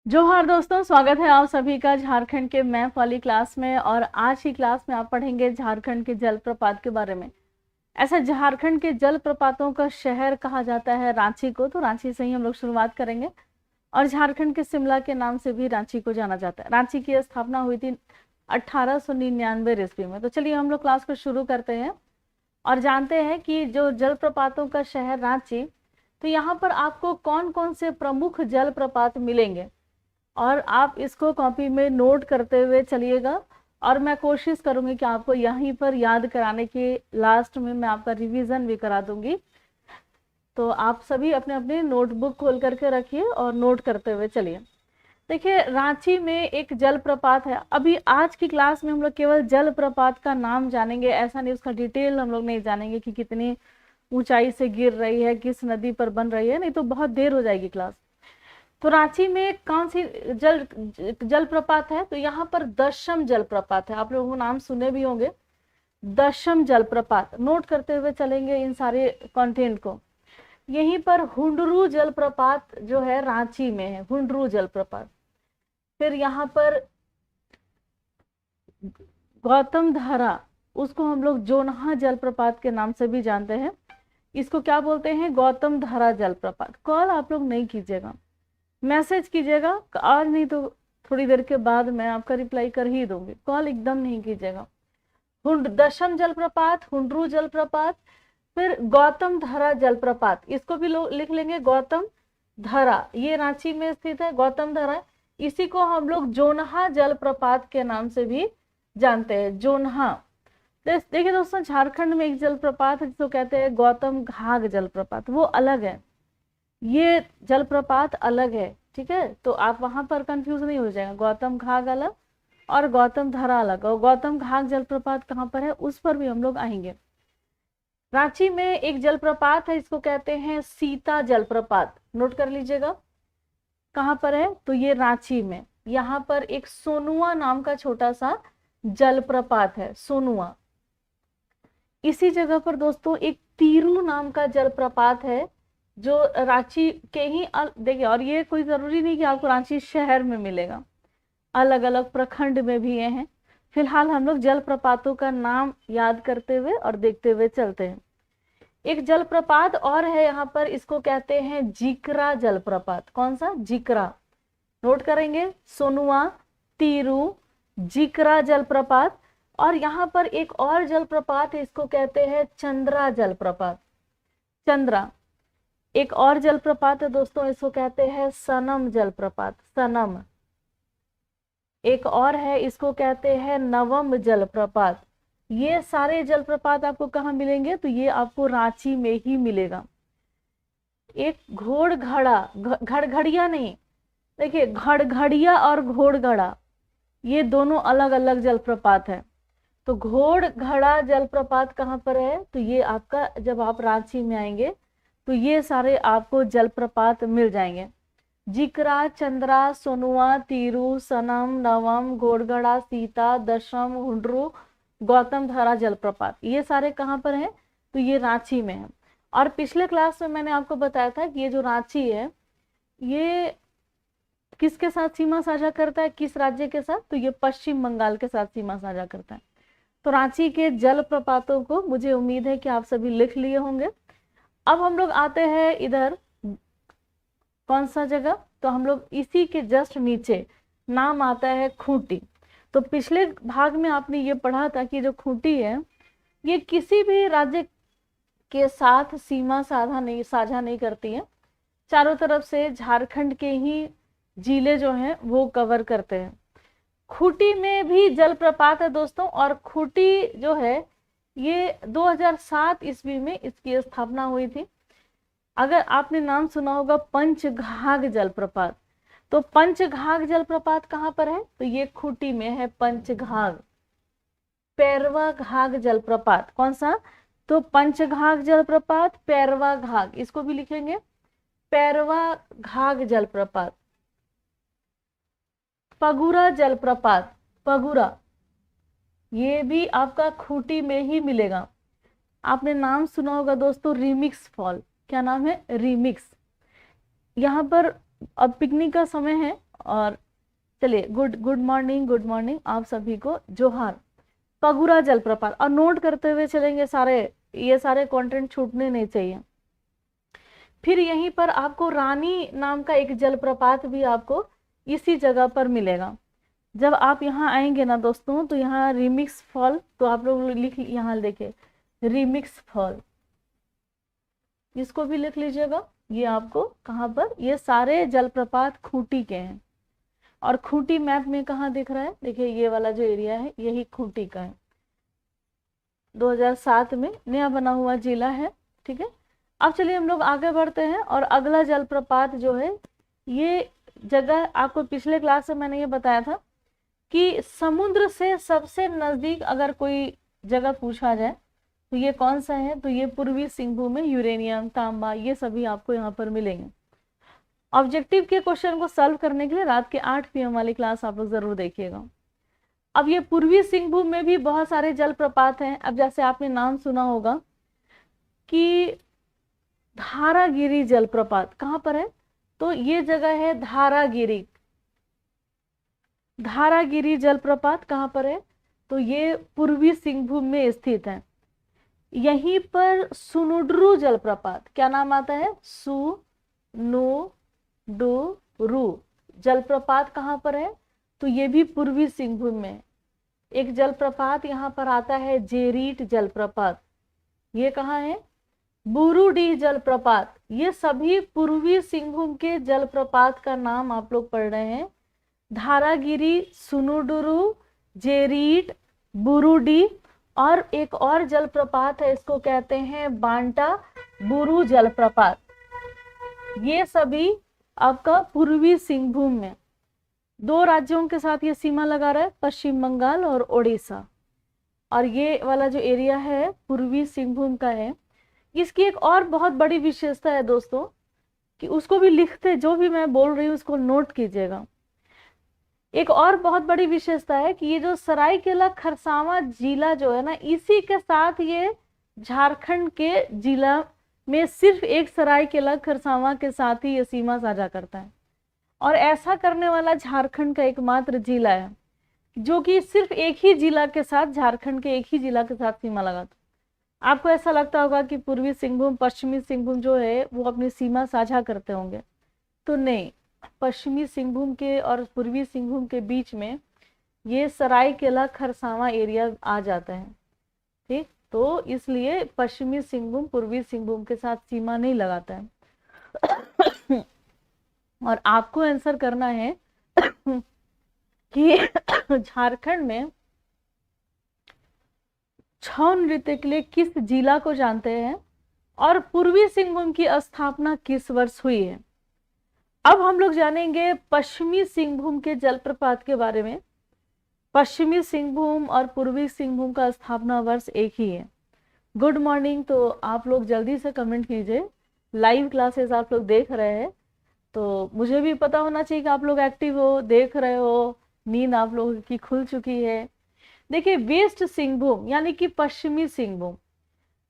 जोहार दोस्तों, स्वागत है आप सभी का झारखंड के मैप वाली क्लास में। और आज की क्लास में आप पढ़ेंगे झारखंड के जलप्रपात के बारे में। ऐसा झारखंड के जलप्रपातों का शहर कहा जाता है रांची को, तो रांची से ही हम लोग शुरुआत करेंगे। और झारखंड के शिमला के नाम से भी रांची को जाना जाता है। रांची की स्थापना हुई थी 1899 ईस्वी में। तो चलिए हम लोग क्लास को शुरू करते हैं और जानते हैं कि जो जलप्रपातों का शहर रांची, तो यहाँ पर आपको कौन कौन से प्रमुख जलप्रपात मिलेंगे और आप इसको कॉपी में नोट करते हुए चलिएगा। और मैं कोशिश करूंगी कि आपको यहीं पर याद कराने के लास्ट में मैं आपका रिवीजन भी करा दूंगी। तो आप सभी अपने अपने नोटबुक खोल करके रखिए और नोट करते हुए चलिए। देखिए, रांची में एक जलप्रपात है। अभी आज की क्लास में हम लोग केवल जलप्रपात का नाम जानेंगे, ऐसा नहीं उसका डिटेल हम लोग नहीं जानेंगे कि कितनी ऊंचाई से गिर रही है, किस नदी पर बन रही है, नहीं तो बहुत देर हो जाएगी क्लास। तो रांची में कौन सी जलप्रपात है? तो यहाँ पर दशम जलप्रपात है। आप लोगों को नाम सुने भी होंगे, दशम जलप्रपात। नोट करते हुए चलेंगे इन सारे कंटेंट को। यहीं पर हुंडरू जलप्रपात जो है रांची में है, हुंडरू जलप्रपात। फिर यहाँ पर गौतम धारा, उसको हम लोग जोनहा जलप्रपात के नाम से भी जानते हैं। इसको क्या बोलते हैं? गौतम धारा जलप्रपात। कॉल आप लोग नहीं कीजिएगा, मैसेज कीजिएगा। आज नहीं तो थोड़ी देर के बाद मैं आपका रिप्लाई कर ही दूंगी। कॉल एकदम नहीं कीजिएगा। दशम जलप्रपात, हुंडरू जलप्रपात, फिर गौतम धरा जलप्रपात, इसको भी लोग लिख लेंगे गौतम धरा। ये रांची में स्थित है गौतम धरा। इसी को हम लोग जोनहा जलप्रपात के नाम से भी जानते हैं, जोनहा। देखिए दोस्तों, झारखंड में एक जलप्रपात है जिसको कहते हैं गौतम घाघ जलप्रपात, वो अलग है। ये जलप्रपात अलग है, ठीक है। तो आप वहां पर कंफ्यूज नहीं हो जाएगा, गौतम घाघ अलग और गौतम धरा अलग। और गौतम घाघ जलप्रपात कहाँ पर है उस पर भी हम लोग आएंगे। रांची में एक जलप्रपात है, इसको कहते हैं सीता जलप्रपात। नोट कर लीजिएगा कहाँ पर है, तो ये रांची में। यहाँ पर एक सोनुआ नाम का छोटा सा जलप्रपात है, सोनुआ। इसी जगह पर दोस्तों एक तीरू नाम का जलप्रपात है जो रांची के ही देखिए। और ये कोई जरूरी नहीं कि आपको रांची शहर में मिलेगा, अलग अलग प्रखंड में भी ये हैं। फिलहाल हम लोग जलप्रपातों का नाम याद करते हुए और देखते हुए चलते हैं। एक जलप्रपात और है यहाँ पर, इसको कहते हैं जिकरा जलप्रपात। कौन सा? जिकरा। नोट करेंगे, सोनुआ, तीरू, जिकरा जलप्रपात। और यहाँ पर एक और जलप्रपात है, इसको कहते हैं चंद्रा जलप्रपात। चंद्रा। एक और जलप्रपात है दोस्तों, इसको कहते हैं सनम जलप्रपात, सनम। एक और है, इसको कहते हैं नवम जलप्रपात। ये सारे जलप्रपात आपको कहाँ मिलेंगे? तो ये आपको रांची में ही मिलेगा। एक घोड़घड़ा, घड़घड़िया नहीं, देखिए घड़घड़िया और घोड़गड़ा, ये दोनों अलग अलग जलप्रपात है। तो घोड़घड़ा जलप्रपात कहाँ पर है? तो ये आपका, जब आप रांची में आएंगे तो ये सारे आपको जलप्रपात मिल जाएंगे। जिकरा, चंद्रा, सोनुआ, तीरू, सनम, नवम, घोड़गड़ा, सीता, दशम, हुंडरू, गौतम धारा जलप्रपात, ये सारे कहाँ पर हैं? तो ये रांची में है। और पिछले क्लास में मैंने आपको बताया था कि ये जो रांची है ये किसके साथ सीमा साझा करता है, किस राज्य के साथ? तो ये पश्चिम बंगाल के साथ सीमा साझा करता है। तो रांची के जलप्रपातों को मुझे उम्मीद है कि आप सभी लिख लिए होंगे। अब हम लोग आते हैं इधर, कौन सा जगह? तो हम लोग इसी के जस्ट नीचे नाम आता है खूंटी। तो पिछले भाग में आपने ये पढ़ा था कि जो खूंटी है ये किसी भी राज्य के साथ सीमा साझा नहीं करती है। चारों तरफ से झारखंड के ही जिले जो हैं वो कवर करते हैं। खूंटी में भी जलप्रपात है दोस्तों। और खूंटी जो है ये 2007 ईस्वी में इसकी स्थापना हुई थी। अगर आपने नाम सुना होगा पंचघाघ जलप्रपात, तो पंचघाघ जलप्रपात कहाँ पर है? तो ये खूंटी में है, पंचघाघ। पैरवा घाघ जलप्रपात, कौन सा? तो पंचघाघ जलप्रपात, पैरवा घाघ, इसको भी लिखेंगे पैरवा घाघ जलप्रपात। पगुरा जलप्रपात, पगुरा, ये भी आपका खूंटी में ही मिलेगा। आपने नाम सुना होगा दोस्तों रिमिक्स फॉल, क्या नाम है? रिमिक्स। यहाँ पर अब पिकनिक का समय है और चलिए गुड मॉर्निंग आप सभी को जोहार। पगुरा जलप्रपात, और नोट करते हुए चलेंगे सारे, ये सारे कंटेंट छूटने नहीं चाहिए। फिर यहीं पर आपको रानी नाम का एक जलप्रपात भी आपको इसी जगह पर मिलेगा। जब आप यहाँ आएंगे ना दोस्तों, तो यहाँ रिमिक्स फॉल, तो आप लोग लिख यहाँ देखे रिमिक्स फॉल, इसको भी लिख लीजिएगा। ये आपको कहाँ पर, ये सारे जलप्रपात खूंटी के हैं। और खूंटी मैप में कहाँ दिख रहा है, देखिए ये वाला जो एरिया है यही खूंटी का है, 2007 में नया बना हुआ जिला है। ठीक है, अब चलिए हम लोग आगे बढ़ते हैं। और अगला जलप्रपात जो है, ये जगह आपको पिछले क्लास में मैंने ये बताया था कि समुद्र से सबसे नजदीक अगर कोई जगह पूछा जाए तो ये कौन सा है, तो ये पूर्वी सिंहभूम में यूरेनियम, तांबा, ये सभी आपको यहाँ पर मिलेंगे। ऑब्जेक्टिव के क्वेश्चन को सॉल्व करने के लिए रात के 8 PM वाली क्लास आप लोग जरूर देखिएगा। अब ये पूर्वी सिंहभूम में भी बहुत सारे जलप्रपात हैं। अब जैसे आपने नाम सुना होगा कि धारागिरी जलप्रपात कहाँ पर है, तो ये जगह है धारागिरी। धारागिरी जलप्रपात कहाँ पर है, तो ये पूर्वी सिंहभूम में स्थित है। यहीं पर सुनुड्रू जलप्रपात, क्या नाम आता है, सुनुडुरु जलप्रपात कहाँ पर है, तो ये भी पूर्वी सिंहभूम में। एक जलप्रपात यहाँ पर आता है जेरीट जलप्रपात, ये कहाँ है, बुरुडी जलप्रपात। ये सभी पूर्वी सिंहभूम के जलप्रपात का नाम आप लोग पढ़ रहे हैं। धारागिरी, सुनुडुरु, जेरीट, बुरुडी, और एक और जलप्रपात है, इसको कहते हैं बांटा बुरु जलप्रपात। ये सभी आपका पूर्वी सिंहभूम में 2 राज्यों के साथ ये सीमा लगा रहा है, पश्चिम बंगाल और ओडिशा। और ये वाला जो एरिया है पूर्वी सिंहभूम का है। इसकी एक और बहुत बड़ी विशेषता है दोस्तों, कि उसको भी लिखते, जो भी मैं बोल रही हूँ उसको नोट कीजिएगा। एक और बहुत बड़ी विशेषता है कि ये जो सरायकेला खरसावां जिला जो है ना, इसी के साथ ये झारखंड के जिला में सिर्फ एक सरायकेला खरसावां के साथ ही ये सीमा साझा करता है। और ऐसा करने वाला झारखंड का एकमात्र जिला है जो कि सिर्फ एक ही जिला के साथ, झारखंड के एक ही जिला के साथ सीमा लगाता। आपको ऐसा लगता होगा कि पूर्वी सिंहभूम, पश्चिमी सिंहभूम जो है वो अपनी सीमा साझा करते होंगे, तो नहीं, पश्चिमी सिंहभूम के और पूर्वी सिंहभूम के बीच में ये सरायकेला खरसावां एरिया आ जाता है। ठीक, तो इसलिए पश्चिमी सिंहभूम पूर्वी सिंहभूम के साथ सीमा नहीं लगाता है। और आपको आंसर करना है कि झारखंड में छऊ नृत्य के लिए किस जिला को जानते हैं और पूर्वी सिंहभूम की स्थापना किस वर्ष हुई है। अब हम लोग जानेंगे पश्चिमी सिंहभूम के जलप्रपात के बारे में। पश्चिमी सिंहभूम और पूर्वी सिंहभूम का स्थापना वर्ष एक ही है। गुड मॉर्निंग, तो आप लोग जल्दी से कमेंट कीजिए। लाइव क्लासेस आप लोग देख रहे हैं तो मुझे भी पता होना चाहिए कि आप लोग एक्टिव हो, देख रहे हो, नींद आप लोगों की खुल चुकी है। देखिए, वेस्ट सिंहभूम यानी कि पश्चिमी सिंहभूम,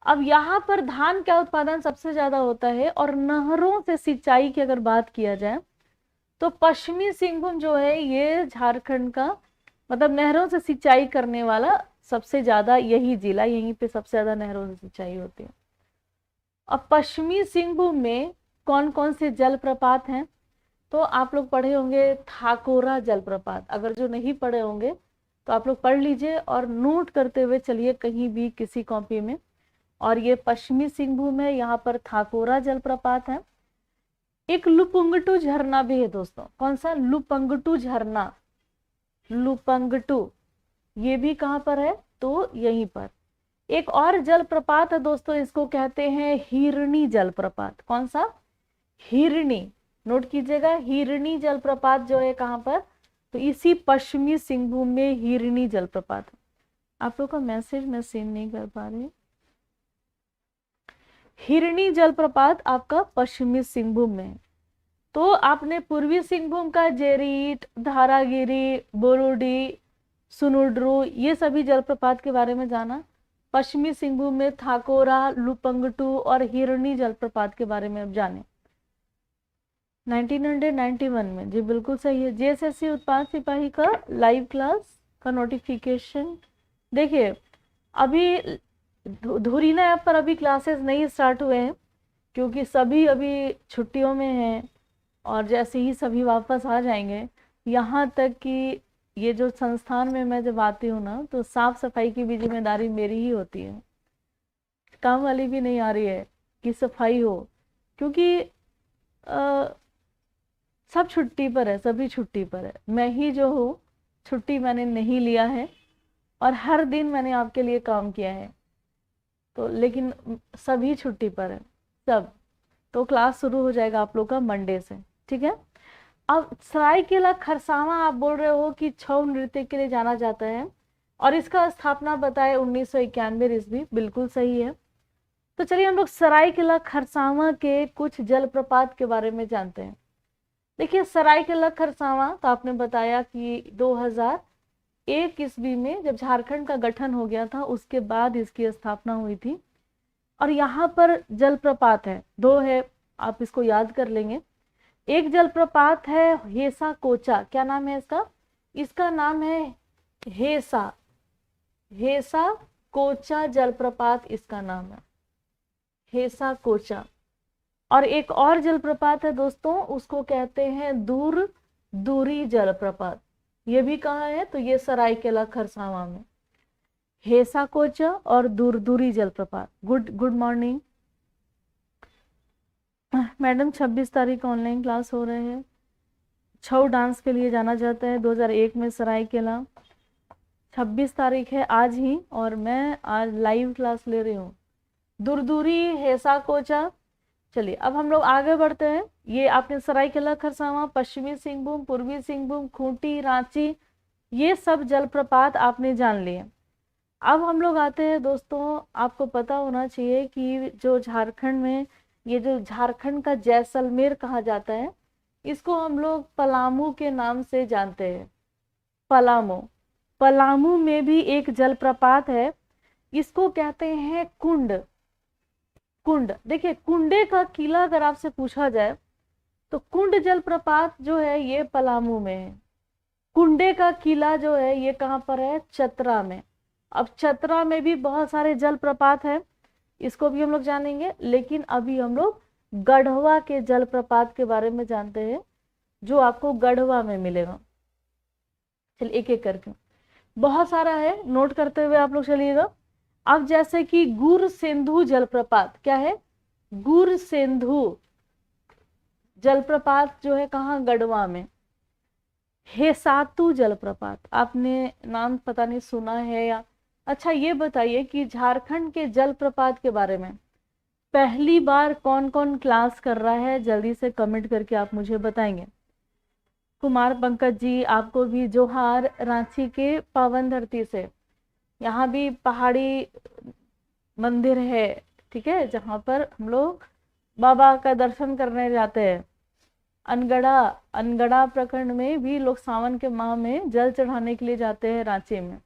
अब यहाँ पर धान का उत्पादन सबसे ज्यादा होता है। और नहरों से सिंचाई की अगर बात किया जाए तो पश्चिमी सिंहभूम जो है ये झारखंड का, मतलब नहरों से सिंचाई करने वाला सबसे ज्यादा यही जिला, यहीं पे सबसे ज्यादा नहरों से सिंचाई होती है। अब पश्चिमी सिंहभूम में कौन कौन से जलप्रपात हैं, तो आप लोग पढ़े होंगे थाकोरा जलप्रपात। अगर जो नहीं पढ़े होंगे तो आप लोग पढ़ लीजिए और नोट करते हुए चलिए कहीं भी किसी कॉपी में। और ये पश्चिमी सिंहभूम है, यहाँ पर थाकोरा जलप्रपात है। एक लुपुंगटू झरना भी है दोस्तों। कौन सा, लुपुंगटू झरना, लुपुंगटू, ये भी कहाँ पर है, तो यहीं पर। एक और जलप्रपात है दोस्तों, इसको कहते हैं हिरणी जलप्रपात। कौन सा, हिरणी, नोट कीजिएगा। हिरणी जलप्रपात जो है कहाँ पर, तो इसी पश्चिमी सिंहभूम में हिरणी जलप्रपात। आप लोग का मैसेज मैं सेंड नहीं कर पा रही। हिरणी जलप्रपात आपका पश्चिमी सिंहभूम में है। तो आपने पूर्वी सिंहभूम का जेरीट, धारागिरी, बुरुडी, सुनुड्रू, ये सभी जलप्रपात के बारे में जाना। पश्चिमी सिंहभूम में थाकोरा, लुपुंगटू और हिरणी जलप्रपात के बारे में अब जाने। 1991 में, जी बिल्कुल सही है। जेएसएससी उत्पाद सिपाही का लाइव क्लास का नोटिफिकेशन, देखिए अभी धुरीना ऐप पर अभी क्लासेस नहीं स्टार्ट हुए हैं क्योंकि सभी अभी छुट्टियों में हैं, और जैसे ही सभी वापस आ जाएंगे, यहाँ तक कि ये जो संस्थान में मैं जब आती हूँ ना, तो साफ सफाई की भी जिम्मेदारी मेरी ही होती है, काम वाली भी नहीं आ रही है कि सफाई हो, क्योंकि सब छुट्टी पर है, सभी छुट्टी पर है, मैं ही जो हूँ छुट्टी मैंने नहीं लिया है, और हर दिन मैंने आपके लिए काम किया है, तो लेकिन सभी छुट्टी पर है सब। तो क्लास शुरू हो जाएगा आप लोग का मंडे से, ठीक है। अब सरायकेला खरसावां आप बोल रहे हो कि छऊ नृत्य के लिए जाना जाता है, और इसका स्थापना बताए 1991 ईस्वी, बिल्कुल सही है। तो चलिए हम लोग सरायकेला खरसावां के कुछ जलप्रपात के बारे में जानते हैं। देखिए सरायकेला खरसावां तो आपने बताया कि 2001 ईस्वी में जब झारखंड का गठन हो गया था, उसके बाद इसकी स्थापना हुई थी। और यहाँ पर जलप्रपात है, दो है, आप इसको याद कर लेंगे। एक जलप्रपात है हेसा कोचा, क्या नाम है इसका? इसका नाम है हेसा हेसा कोचा जलप्रपात, इसका नाम है हेसा कोचा। और एक और जलप्रपात है दोस्तों, उसको कहते हैं दूर दूरी जलप्रपात। ये भी कहाँ है? तो ये सरायकेला खरसावां में, हेसा कोचा और दूर दूरी जलप्रपात। गुड मॉर्निंग मैडम, 26 तारीख को ऑनलाइन क्लास हो रहे हैं। छऊ डांस के लिए जाना चाहता है 2001 में सरायकेला, 26 तारीख है आज ही, और मैं आज लाइव क्लास ले रही हूँ। दूरदूरी हेसा कोचा। चलिए अब हम लोग आगे बढ़ते हैं। ये आपने सरायकेला खरसावां, पश्चिमी सिंहभूम, पूर्वी सिंहभूम, खूंटी, रांची, ये सब जलप्रपात आपने जान लिए। अब हम लोग आते हैं दोस्तों, आपको पता होना चाहिए कि जो झारखंड में, ये जो झारखंड का जैसलमेर कहा जाता है, इसको हम लोग पलामू के नाम से जानते हैं। पलामू में भी एक जलप्रपात है, इसको कहते हैं कुंड। देखिए कुंडे का किला अगर आपसे पूछा जाए तो कुंड जलप्रपात जो है ये पलामू में है। कुंडे का किला जो है ये कहाँ पर है? चतरा में। अब चतरा में भी बहुत सारे जलप्रपात है, इसको भी हम लोग जानेंगे, लेकिन अभी हम लोग गढ़वा के जलप्रपात के बारे में जानते हैं, जो आपको गढ़वा में मिलेगा। चलिए एक एक करके, बहुत सारा है, नोट करते हुए आप लोग चलिएगा। अब जैसे कि गुरसेंधु जलप्रपात, क्या है? गुरसेंधु जलप्रपात जो है कहाँ? गढ़वा में। हेसातु जलप्रपात, आपने नाम पता नहीं सुना है या? अच्छा ये बताइए कि झारखंड के जलप्रपात के बारे में पहली बार कौन कौन क्लास कर रहा है? जल्दी से कमेंट करके आप मुझे बताएंगे। कुमार पंकज जी, आपको भी जोहार, रांची के पावन धरती से। यहाँ भी पहाड़ी मंदिर है, ठीक है, जहाँ पर हम लोग बाबा का दर्शन करने जाते हैं। अनगढ़ा प्रखंड में भी लोग सावन के माह में जल चढ़ाने के लिए जाते हैं रांची में।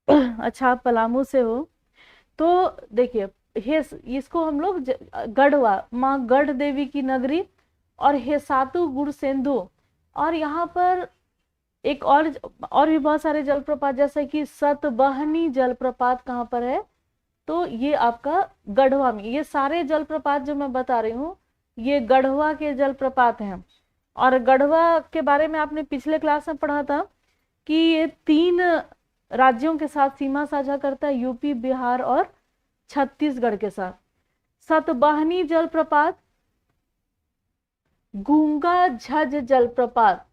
अच्छा आप पलामू से हो, तो देखिए इसको हम लोग गढ़वा, माँ गढ़ देवी की नगरी, और हेसातु गुरसेंधु, और यहाँ पर एक और भी बहुत सारे जलप्रपात, जैसे कि सतबहनी जलप्रपात कहाँ पर है? तो ये आपका गढ़वा में। ये सारे जलप्रपात जो मैं बता रही हूँ ये गढ़वा के जलप्रपात हैं। और गढ़वा के बारे में आपने पिछले क्लास में पढ़ा था कि ये 3 राज्यों के साथ सीमा साझा करता है, यूपी, बिहार और छत्तीसगढ़ के साथ। सतबहनी जलप्रपात, गूंगा झज जलप्रपात,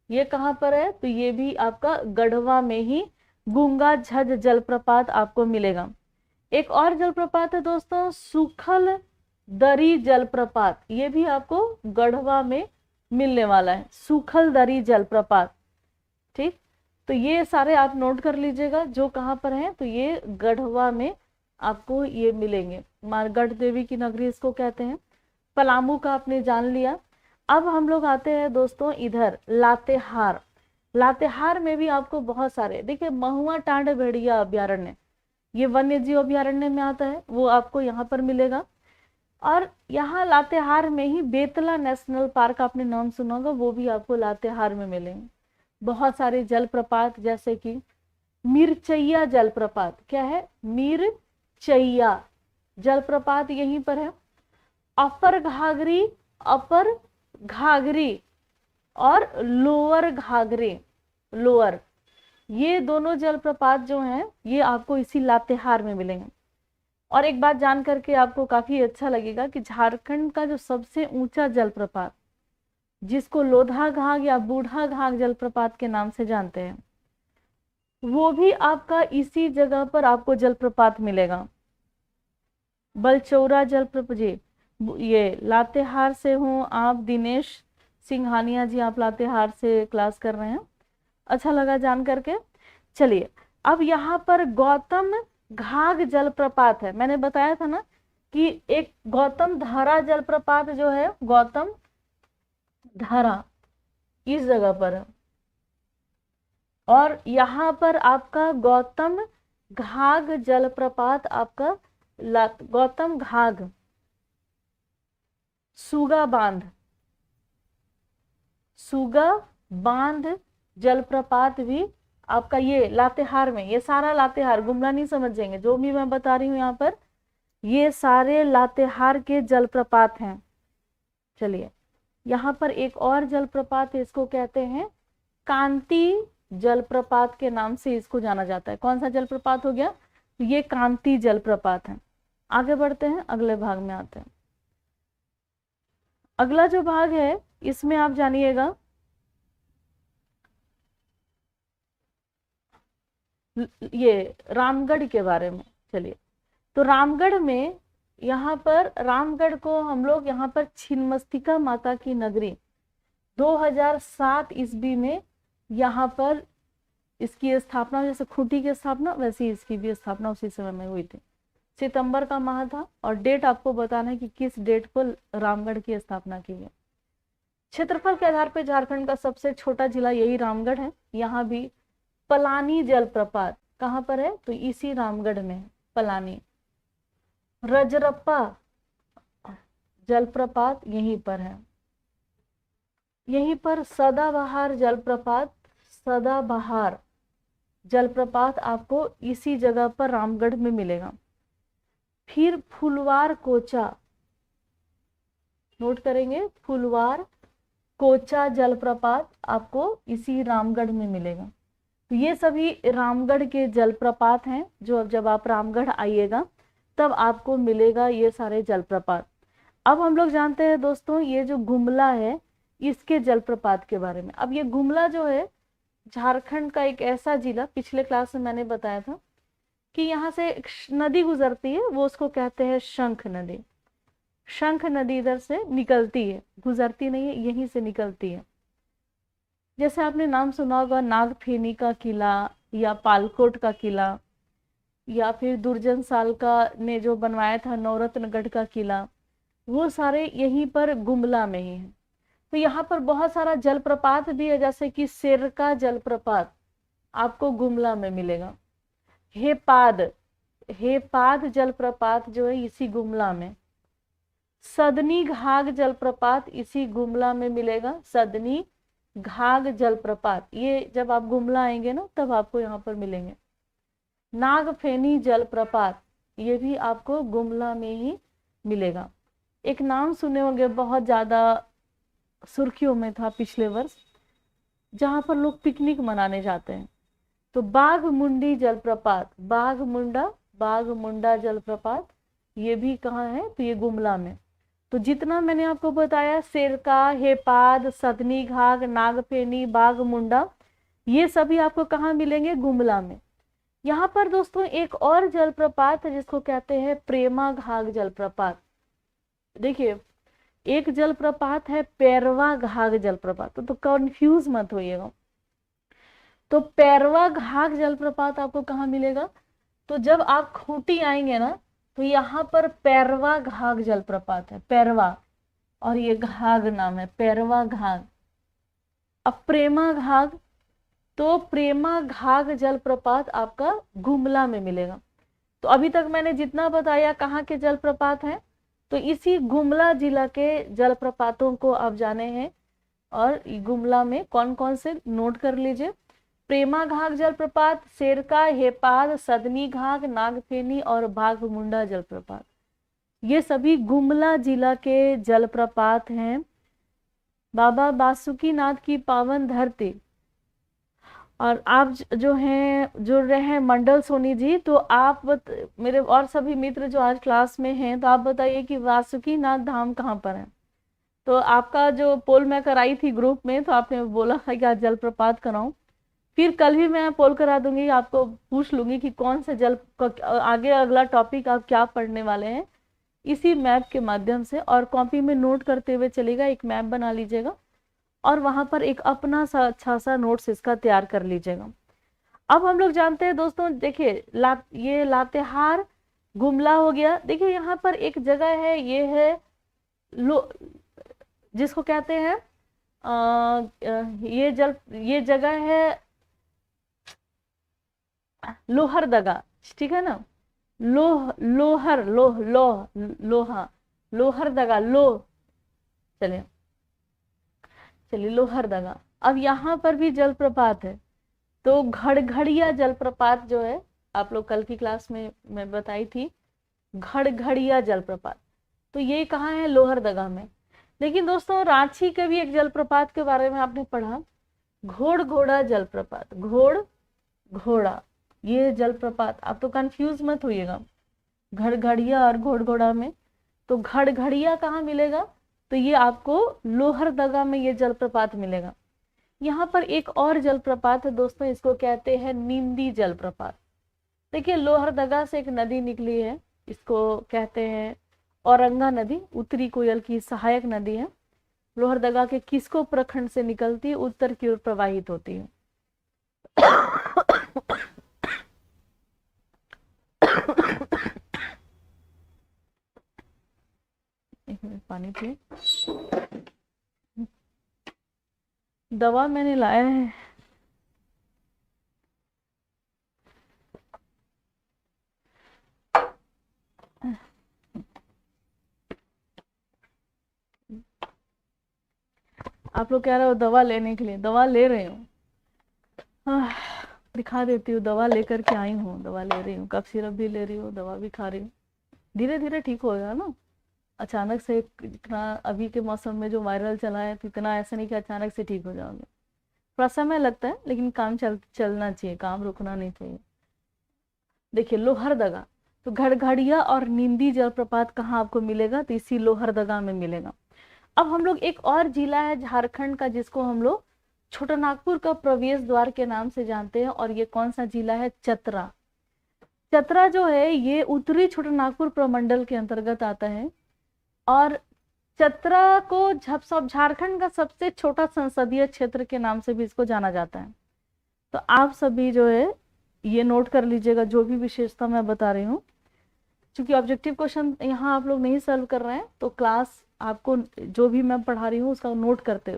ये कहाँ पर है? तो ये भी आपका गढ़वा में ही गूंगा झज जलप्रपात आपको मिलेगा। एक और जलप्रपात है दोस्तों, सूखल दरी जलप्रपात, ये भी आपको गढ़वा में मिलने वाला है, सूखल दरी जलप्रपात। ठीक, तो ये सारे आप नोट कर लीजिएगा जो कहाँ पर है, तो ये गढ़वा में आपको ये मिलेंगे। मारगढ़ देवी की नगरी इसको कहते हैं। पलामू का आपने जान लिया। अब हम लोग आते हैं दोस्तों इधर लातेहार। लातेहार में भी आपको बहुत सारे, देखिए महुआ टांड भेड़िया अभ्यारण्य, ये वन्य जीव अभ्यारण्य में आता है, वो आपको यहाँ पर मिलेगा। और यहाँ लातेहार में ही बेतला नेशनल पार्क आपने नाम सुना होगा, वो भी आपको लातेहार में मिलेंगे। बहुत सारे जलप्रपात जैसे कि मिर्चैया जलप्रपात, क्या है, मिर्चैया जलप्रपात यहीं पर है। अपर घाघरी और लोअर घाघरे, लोअर, ये दोनों जलप्रपात जो हैं ये आपको इसी लातेहार में मिलेंगे। और एक बात जान करके आपको काफी अच्छा लगेगा कि झारखंड का जो सबसे ऊंचा जलप्रपात, जिसको लोधा घाघ या बूढ़ा घाघ जलप्रपात के नाम से जानते हैं, वो भी आपका इसी जगह पर आपको जलप्रपात मिलेगा। बलचौरा जलप्रपात जी, ये लातेहार से हूँ, आप दिनेश सिंघानिया जी, आप लातेहार से क्लास कर रहे हैं, अच्छा लगा जान करके। चलिए अब यहाँ पर गौतम घाघ जलप्रपात है, मैंने बताया था ना कि एक गौतम धारा जलप्रपात जो है, गौतम धारा इस जगह पर है, और यहाँ पर आपका गौतम घाघ जलप्रपात, आपका गौतम घाघ सुगा बांध जलप्रपात भी आपका ये लातेहार में, ये सारा लातेहार, गुमला नहीं समझेंगे, जो भी मैं बता रही हूँ यहाँ पर ये सारे लातेहार के जलप्रपात हैं। चलिए यहाँ पर एक और जलप्रपात है, इसको कहते हैं कांति जलप्रपात के नाम से इसको जाना जाता है। कौन सा जलप्रपात हो गया, तो ये कांति जलप्रपात है। आगे बढ़ते हैं, अगले भाग में आते हैं। अगला जो भाग है इसमें आप जानिएगा ये रामगढ़ के बारे में। चलिए तो रामगढ़ में, यहाँ पर रामगढ़ को हम लोग यहाँ पर छिन्नमस्तिका माता की नगरी 2007 ईस्वी में यहाँ पर इसकी स्थापना, जैसे खूंटी की स्थापना वैसी इसकी भी स्थापना उसी समय में हुई थी। सितंबर का माह था, और डेट आपको बताना है कि किस डेट को रामगढ़ की स्थापना की गई। क्षेत्रफल के आधार पर झारखंड का सबसे छोटा जिला यही रामगढ़ है। यहाँ भी पलानी जलप्रपात कहाँ पर है, तो इसी रामगढ़ में है, पलानी। रजरप्पा जलप्रपात यहीं पर है। यहीं पर सदाबहार जलप्रपात आपको इसी जगह पर रामगढ़ में मिलेगा। फिर फुलवार कोचा, नोट करेंगे, फुलवार कोचा जलप्रपात आपको इसी रामगढ़ में मिलेगा। तो ये सभी रामगढ़ के जलप्रपात हैं, जो अब जब आप रामगढ़ आइएगा तब आपको मिलेगा ये सारे जलप्रपात। अब हम लोग जानते हैं दोस्तों ये जो गुमला है इसके जलप्रपात के बारे में। अब ये गुमला जो है झारखंड का एक ऐसा जिला, पिछले क्लास में मैंने बताया था कि यहाँ से एक नदी गुजरती है, वो उसको कहते हैं शंख नदी। शंख नदी इधर से निकलती है, गुजरती नहीं है, यहीं से निकलती है। जैसे आपने नाम सुना होगा नागफेनी का किला, या पालकोट का किला, या फिर दुर्जन सालका ने जो बनवाया था नवरत्नगढ़ का किला, वो सारे यहीं पर गुमला में ही है। तो यहाँ पर बहुत सारा जलप्रपात भी है, जैसे कि सिरका जलप्रपात आपको गुमला में मिलेगा। हेपाद जलप्रपात जो है इसी गुमला में। सदनी घाघ जलप्रपात इसी गुमला में मिलेगा। सदनी घाघ जलप्रपात, ये जब आप गुमला आएंगे ना तब आपको यहाँ पर मिलेंगे। नागफेनी जलप्रपात, ये भी आपको गुमला में ही मिलेगा। एक नाम सुने होंगे, बहुत ज्यादा सुर्खियों में था पिछले वर्ष, जहां पर लोग पिकनिक मनाने जाते हैं, तो बाघमुंडी जलप्रपात, बाघमुंडा जलप्रपात, ये भी कहाँ है, तो ये गुमला में। तो जितना मैंने आपको बताया, सिरका, हेपाद, सदनी घाघ, नागफेनी, बाघमुंडा, ये सभी आपको कहाँ मिलेंगे, गुमला में। यहाँ पर दोस्तों एक और जलप्रपात है जिसको कहते हैं प्रेमा घाघ जलप्रपात। देखिए एक जलप्रपात है पैरवा घाघ जलप्रपात, तो कंफ्यूज मत होइएगा। तो पैरवा घाघ जलप्रपात आपको कहाँ मिलेगा, तो जब आप खूंटी आएंगे ना तो यहाँ पर पैरवा घाघ जलप्रपात है, पैरवा, और ये घाघ नाम है, पैरवा घाघ। अब प्रेमा घाघ, तो प्रेमा घाघ जलप्रपात आपका गुमला में मिलेगा। तो अभी तक मैंने जितना बताया कहाँ के जलप्रपात हैं, तो इसी गुमला जिला के जलप्रपातों को आप जाने हैं। और गुमला में कौन कौन से नोट कर लीजिए। प्रेमा घाघ जलप्रपात, शेरका, हेपाद, सदनी घाघ, नागफेनी और बाघमुंडा जलप्रपात, ये सभी गुमला जिला के जलप्रपात हैं। बाबा बासुकीनाथ की पावन धरती। और आप जो हैं जुड़ रहे हैं मंडल सोनी जी, तो आप मेरे और सभी मित्र जो आज क्लास में हैं, तो आप बताइए कि वासुकीनाथ धाम कहाँ पर है। तो आपका जो पोल मैं कराई थी ग्रुप में, तो आपने बोला है कि आज जलप्रपात कराऊं। फिर कल भी मैं पोल करा दूंगी, आपको पूछ लूंगी कि कौन से आगे अगला टॉपिक आप क्या पढ़ने वाले हैं इसी मैप के माध्यम से। और कॉपी में नोट करते हुए चलेगा, एक मैप बना लीजिएगा और वहां पर एक अपना सा अच्छा सा नोट्स इसका तैयार कर लीजिएगा। अब हम लोग जानते हैं दोस्तों, देखिए ये लातेहार गुमला हो गया। देखिए यहाँ पर एक जगह है, ये है जिसको कहते हैं ये जगह है लोहरदगा, ठीक है ना। लोहरदगा चलिए लोहरदगा। अब यहाँ पर भी जलप्रपात है। तो घड़घड़िया जलप्रपात जो है, आप लोग कल की क्लास में मैं बताई थी, घड़घड़िया जलप्रपात, तो ये कहाँ है, लोहरदगा में। लेकिन दोस्तों रांची के भी एक जलप्रपात के बारे में आपने पढ़ा, घोड़ा जलप्रपात, घोड़ा ये जलप्रपात। आप तो कंफ्यूज मत होइएगा घड़घड़िया और घोड़ा में। तो घड़घड़िया कहाँ मिलेगा, तो ये आपको लोहरदगा में ये जलप्रपात मिलेगा। यहाँ पर एक और जलप्रपात है दोस्तों, इसको कहते हैं नींदी जलप्रपात। देखिए लोहरदगा से एक नदी निकली है, इसको कहते हैं औरंगा नदी, उत्तरी कोयल की सहायक नदी है। लोहरदगा के किसको प्रखंड से निकलती है, उत्तर की ओर प्रवाहित होती है। एक मिनट पानी पिए। दवा मैंने लाया है, आप लोग कह रहे हो दवा लेने के लिए, दवा ले रही हूँ। दिखा देती हूँ, दवा लेकर के आई हूँ, दवा ले रही हूँ, कफ सिरप भी ले रही हूँ, दवा भी खा रही हूँ। धीरे धीरे ठीक होगा ना। अचानक से इतना अभी के मौसम में जो वायरल चला है, तो इतना ऐसा नहीं कि अचानक से ठीक हो जाओगे, थोड़ा समय लगता है, लेकिन काम चलना चाहिए, काम रुकना नहीं चाहिए। देखिए लोहरदगा, तो घड़घड़िया और नींदी जलप्रपात कहाँ आपको मिलेगा, तो इसी लोहरदगा में मिलेगा। अब हम लोग एक और जिला है झारखंड का, जिसको हम लोग छोटानागपुर का प्रवेश द्वार के नाम से जानते हैं, और ये कौन सा जिला है, चतरा। चतरा जो है ये उत्तरी छोटानागपुर प्रमंडल के अंतर्गत आता है। और चतरा को झारखंड का सबसे छोटा संसदीय क्षेत्र के नाम से भी इसको जाना जाता है। तो आप सभी जो है ये नोट कर लीजिएगा, जो भी विशेषता मैं बता रही हूँ। क्योंकि ऑब्जेक्टिव क्वेश्चन यहाँ आप लोग नहीं सॉल्व कर रहे हैं, तो क्लास आपको जो भी मैं पढ़ा रही हूँ उसका नोट करते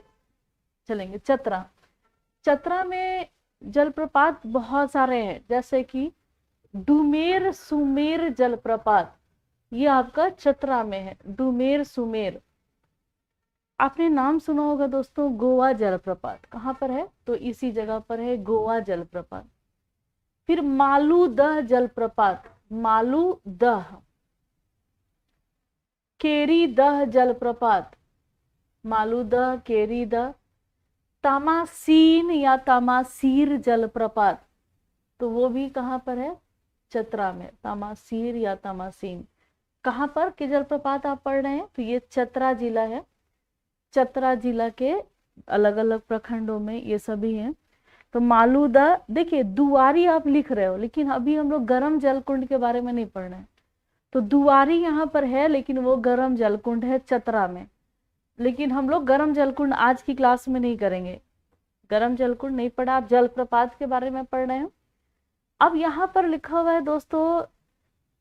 चलेंगे। चतरा में जलप्रपात बहुत सारे हैं, जैसे कि डुमेर सुमेर जलप्रपात, ये आपका चतरा में है, डुमेर सुमेर। आपने नाम सुना होगा दोस्तों गोवा जलप्रपात, कहाँ पर है, तो इसी जगह पर है गोवा जलप्रपात। फिर मालूदह जलप्रपात, मालूदह। केरीदह जलप्रपात, मालूदह, केरीदह। तामासीन या तामासीर जलप्रपात, तो वो भी कहाँ पर है, चतरा में। तामासीर या तामासीन कहाँ पर के जलप्रपात आप पढ़ रहे हैं, तो ये चतरा जिला है। चतरा जिला के अलग अलग प्रखंडों में ये सभी हैं। तो मालूदा, देखिए दुआरी आप लिख रहे हो, लेकिन अभी हम लोग गर्म जलकुंड के बारे में नहीं पढ़ रहे हैं। तो दुआरी यहाँ पर है, लेकिन वो गर्म जलकुंड है चतरा में। लेकिन हम लोग गर्म जलकुंड आज की क्लास में नहीं करेंगे, गर्म जलकुंड नहीं पढ़ा, आप जलप्रपात के बारे में पढ़ रहे हैं। अब यहाँ पर लिखा हुआ है दोस्तों,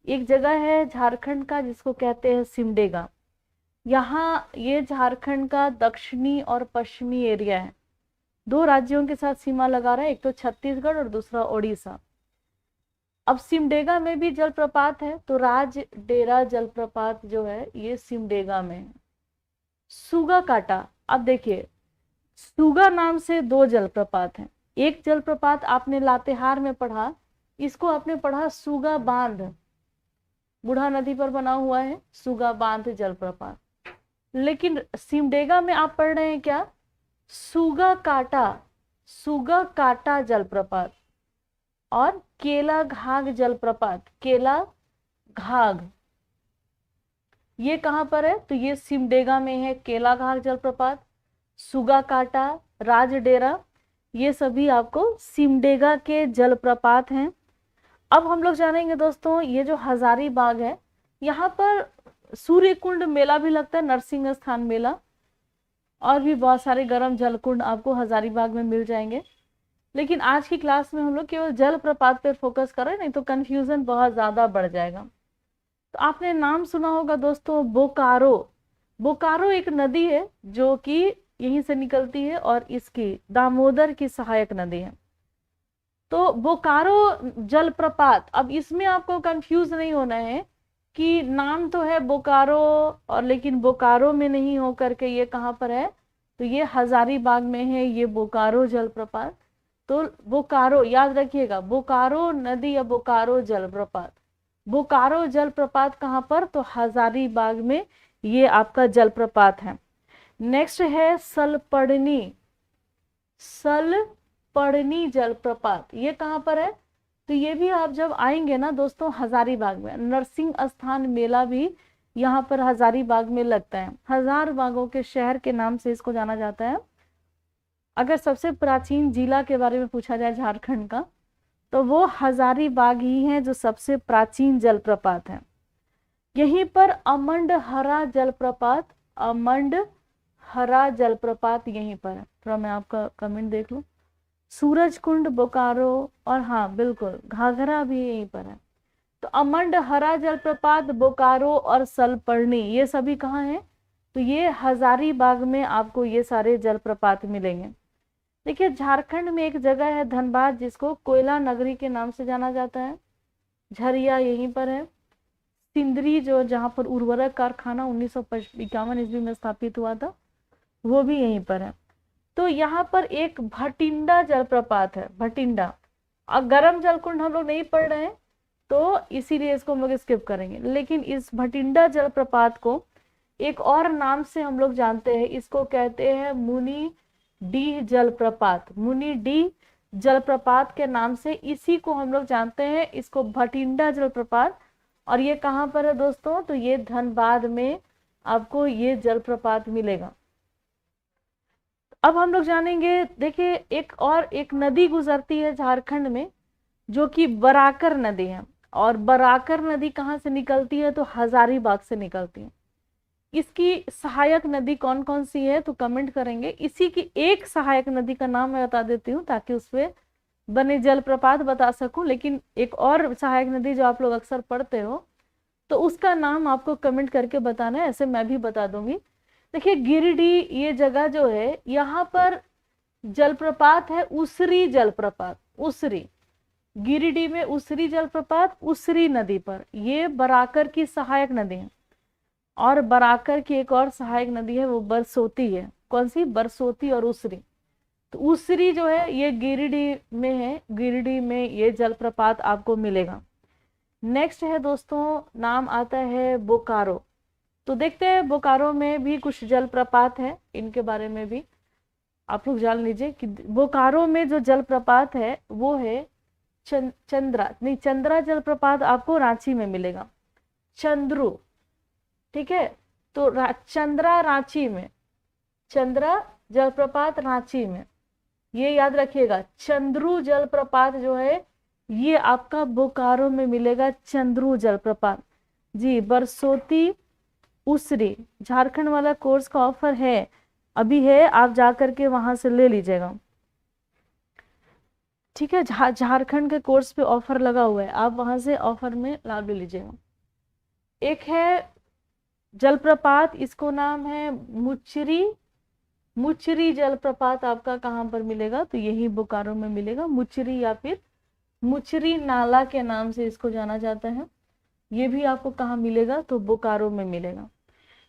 एक जगह है झारखंड का जिसको कहते हैं सिमडेगा। यहाँ ये झारखंड का दक्षिणी और पश्चिमी एरिया है, दो राज्यों के साथ सीमा लगा रहा है, एक तो छत्तीसगढ़ और दूसरा ओडिशा। अब सिमडेगा में भी जलप्रपात है, तो राजडेरा जलप्रपात जो है ये सिमडेगा में है। सुगा काटा, अब देखिए सुगा नाम से 2 जलप्रपात हैं। एक जलप्रपात आपने लातेहार में पढ़ा, इसको आपने पढ़ा सुगा बांध, बूढ़ा नदी पर बना हुआ है सुगा बांध जलप्रपात। लेकिन सिमडेगा में आप पढ़ रहे हैं क्या, सुगा काटा जलप्रपात और केला घाघ जलप्रपात, केला घाघ ये कहां पर है, तो ये सिमडेगा में है केला घाघ जलप्रपात। सुगा काटा, राजडेरा, ये सभी आपको सिमडेगा के जलप्रपात हैं। अब हम लोग जानेंगे दोस्तों, ये जो हजारीबाग है यहाँ पर सूर्य कुंड मेला भी लगता है, नरसिंह स्थान मेला, और भी बहुत सारे गर्म जलकुंड आपको हजारीबाग में मिल जाएंगे। लेकिन आज की क्लास में हम लोग केवल जलप्रपात पर फोकस करें, नहीं तो कंफ्यूजन बहुत ज्यादा बढ़ जाएगा। तो आपने नाम सुना होगा दोस्तों बोकारो। बोकारो एक नदी है जो कि यहीं से निकलती है और इसकी दामोदर की सहायक नदी है। तो बोकारो जलप्रपात, अब इसमें आपको कंफ्यूज नहीं होना है कि नाम तो है बोकारो और लेकिन बोकारो में नहीं हो करके ये कहाँ पर है, तो ये हजारीबाग में है ये बोकारो जलप्रपात। तो बोकारो याद रखिएगा, बोकारो नदी या बोकारो जलप्रपात, बोकारो जलप्रपात कहाँ पर, तो हजारीबाग में ये आपका जलप्रपात है। नेक्स्ट है सलपड़नी जलप्रपात, ये कहाँ पर है, तो ये भी आप जब आएंगे ना दोस्तों हजारीबाग में, नरसिंह स्थान मेला भी यहाँ पर हजारीबाग में लगता है। हजार बागों के शहर के नाम से इसको जाना जाता है। अगर सबसे प्राचीन जिला के बारे में पूछा जाए झारखंड का, तो वो हजारीबाग ही है जो सबसे प्राचीन जलप्रपात है। यहीं पर अमंडहरा जलप्रपात यहीं पर है। थोड़ा मैं आपका कमेंट देख लूं। सूरज कुंड बोकारो, और हाँ बिल्कुल घाघरा भी यहीं पर है। तो अमंडहरा जलप्रपात, बोकारो और सलपर्णी ये सभी कहाँ हैं, तो ये हजारीबाग में आपको ये सारे जलप्रपात मिलेंगे। देखिए झारखंड में एक जगह है धनबाद जिसको कोयला नगरी के नाम से जाना जाता है, झरिया यहीं पर है। सिंदरी जो जहाँ पर उर्वरक कारखाना 1951 ईस्वी में स्थापित हुआ था वो भी यहीं पर है। तो यहाँ पर एक भटिंडा जलप्रपात है, भटिंडा। और गर्म जलकुंड हम लोग नहीं पढ़ रहे हैं तो इसीलिए इसको हम लोग स्किप करेंगे। लेकिन इस भटिंडा जलप्रपात को एक और नाम से हम लोग जानते हैं, इसको कहते हैं मुनि डी जलप्रपात। मुनि डी जलप्रपात के नाम से इसी को हम लोग जानते हैं, इसको भटिंडा जलप्रपात। और ये कहाँ पर है दोस्तों, तो ये धनबाद में आपको ये जलप्रपात मिलेगा। अब हम लोग जानेंगे, देखिए एक नदी गुजरती है झारखंड में जो कि बराकर नदी है। और बराकर नदी कहाँ से निकलती है, तो हजारीबाग से निकलती है। इसकी सहायक नदी कौन कौन सी है तो कमेंट करेंगे। इसी की एक सहायक नदी का नाम मैं बता देती हूँ ताकि उसपे बने जलप्रपात बता सकूं। लेकिन एक और सहायक नदी जो आप लोग अक्सर पढ़ते हो तो उसका नाम आपको कमेंट करके बताना है, ऐसे मैं भी बता दूंगी। देखिए गिरिडीह ये जगह जो है यहाँ पर जलप्रपात है उसरी जलप्रपात, उसरी। गिरिडीह में उसरी जलप्रपात उसरी नदी पर, ये बराकर की सहायक नदी है। और बराकर की एक और सहायक नदी है वो बरसोती है। कौन सी, बरसोती और उसरी। तो उसरी जो है ये गिरिडीह में है, गिरिडीह में ये जलप्रपात आपको मिलेगा। नेक्स्ट है दोस्तों, नाम आता है बोकारो। तो देखते हैं बोकारो में भी कुछ जलप्रपात है, इनके बारे में भी आप लोग जान लीजिए कि बोकारो में जो जलप्रपात है वो है चंद्रा जलप्रपात आपको रांची में मिलेगा, चंद्रू। ठीक है, तो चंद्रा रांची में, चंद्रा जलप्रपात रांची में, ये याद रखिएगा। चंद्रू जलप्रपात जो है ये आपका बोकारो में मिलेगा, चंद्रू जलप्रपात जी। बरसोती उसरी झारखंड वाला कोर्स का ऑफर है, अभी है, आप जाकर के वहां से ले लीजिएगा। ठीक है, झारखंड के कोर्स पे ऑफर लगा हुआ है, आप वहां से ऑफर में लाभ ले लीजिएगा। एक है जलप्रपात, इसको नाम है मुचरी जलप्रपात। आपका कहाँ पर मिलेगा, तो यही बोकारो में मिलेगा, मुचरी या फिर मुचरी नाला के नाम से इसको जाना जाता है। ये भी आपको कहाँ मिलेगा, तो बोकारो में मिलेगा।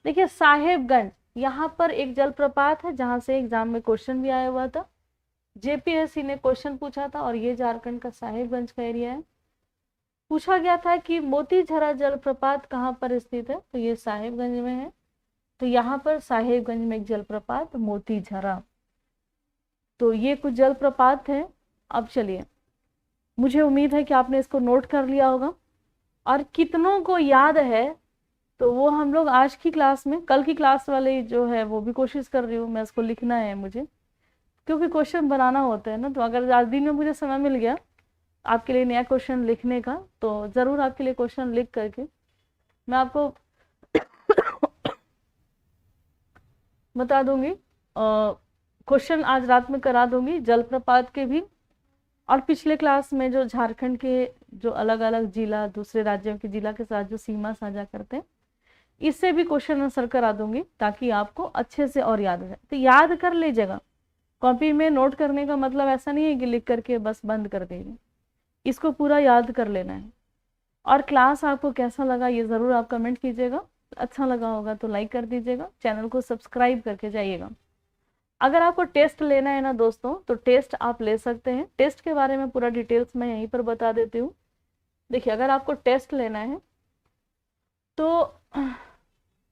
देखिए साहेबगंज, यहाँ पर एक जलप्रपात है जहाँ से एग्जाम में क्वेश्चन भी आया हुआ था, जेपीएससी ने क्वेश्चन पूछा था, और ये झारखंड का साहेबगंज का एरिया है। पूछा गया था कि मोतीझरा जलप्रपात कहाँ पर स्थित है, तो ये साहेबगंज में है। तो यहाँ पर साहेबगंज में एक जलप्रपात मोतीझरा। तो ये कुछ जलप्रपात है। अब चलिए, मुझे उम्मीद है कि आपने इसको नोट कर लिया होगा, और कितनों को याद है तो वो हम लोग आज की क्लास में, कल की क्लास वाले जो है वो भी कोशिश कर रही हूँ मैं, इसको लिखना है मुझे, क्योंकि क्वेश्चन बनाना होता है ना। तो अगर आज दिन में मुझे समय मिल गया आपके लिए नया क्वेश्चन लिखने का, तो ज़रूर आपके लिए क्वेश्चन लिख करके मैं आपको बता दूंगी। क्वेश्चन आज रात में करा दूंगी जलप्रपात के भी, और पिछले क्लास में जो झारखंड के जो अलग अलग जिला दूसरे राज्यों के जिला के साथ जो सीमा साझा करते हैं, इससे भी क्वेश्चन आंसर करा दूंगी, ताकि आपको अच्छे से और याद हो जाए। तो याद कर लीजिएगा, कॉपी में नोट करने का मतलब ऐसा नहीं है कि लिख करके बस बंद कर देंगे, इसको पूरा याद कर लेना है। और क्लास आपको कैसा लगा ये ज़रूर आप कमेंट कीजिएगा, अच्छा लगा होगा तो लाइक कर दीजिएगा, चैनल को सब्सक्राइब करके जाइएगा। अगर आपको टेस्ट लेना है ना दोस्तों, तो टेस्ट आप ले सकते हैं। टेस्ट के बारे में पूरा डिटेल्स मैं यहीं पर बता देती हूँ। देखिए, अगर आपको टेस्ट लेना है तो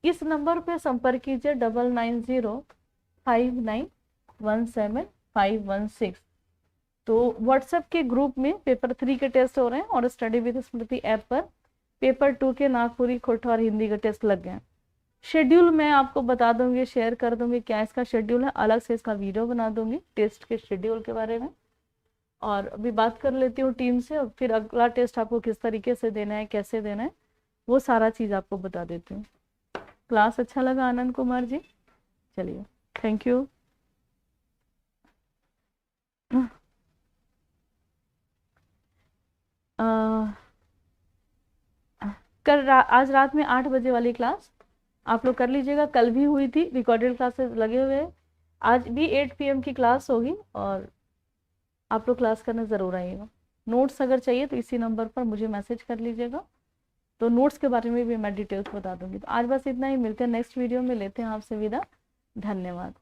इस नंबर पे संपर्क कीजिए 9905917516। तो व्हाट्सएप के ग्रुप में पेपर 3 के टेस्ट हो रहे हैं, और स्टडी विद स्मृति ऐप पर पेपर 2 के नागपुरी, खोटा और हिंदी के टेस्ट लग गए हैं। शेड्यूल मैं आपको बता दूंगी, शेयर कर दूंगी क्या इसका शेड्यूल है, अलग से इसका वीडियो बना दूंगी टेस्ट के शेड्यूल के बारे में। और अभी बात कर लेती हूँ टीम से, और फिर अगला टेस्ट आपको किस तरीके से देना है, कैसे देना है, वो सारा चीज़ आपको बता देती हूँ। क्लास अच्छा लगा आनंद कुमार जी? चलिए, थैंक यू। आज रात में 8 बजे वाली क्लास आप लोग कर लीजिएगा। कल भी हुई थी, रिकॉर्डेड क्लासेस लगे हुए हैं। आज भी 8 PM की क्लास होगी, और आप लोग क्लास करने ज़रूर आइएगा। नोट्स अगर चाहिए तो इसी नंबर पर मुझे मैसेज कर लीजिएगा, तो नोट्स के बारे में भी मैं डिटेल्स बता दूंगी। तो आज बस इतना ही, मिलते हैं नेक्स्ट वीडियो में, लेते हैं आपसे विदा। धन्यवाद।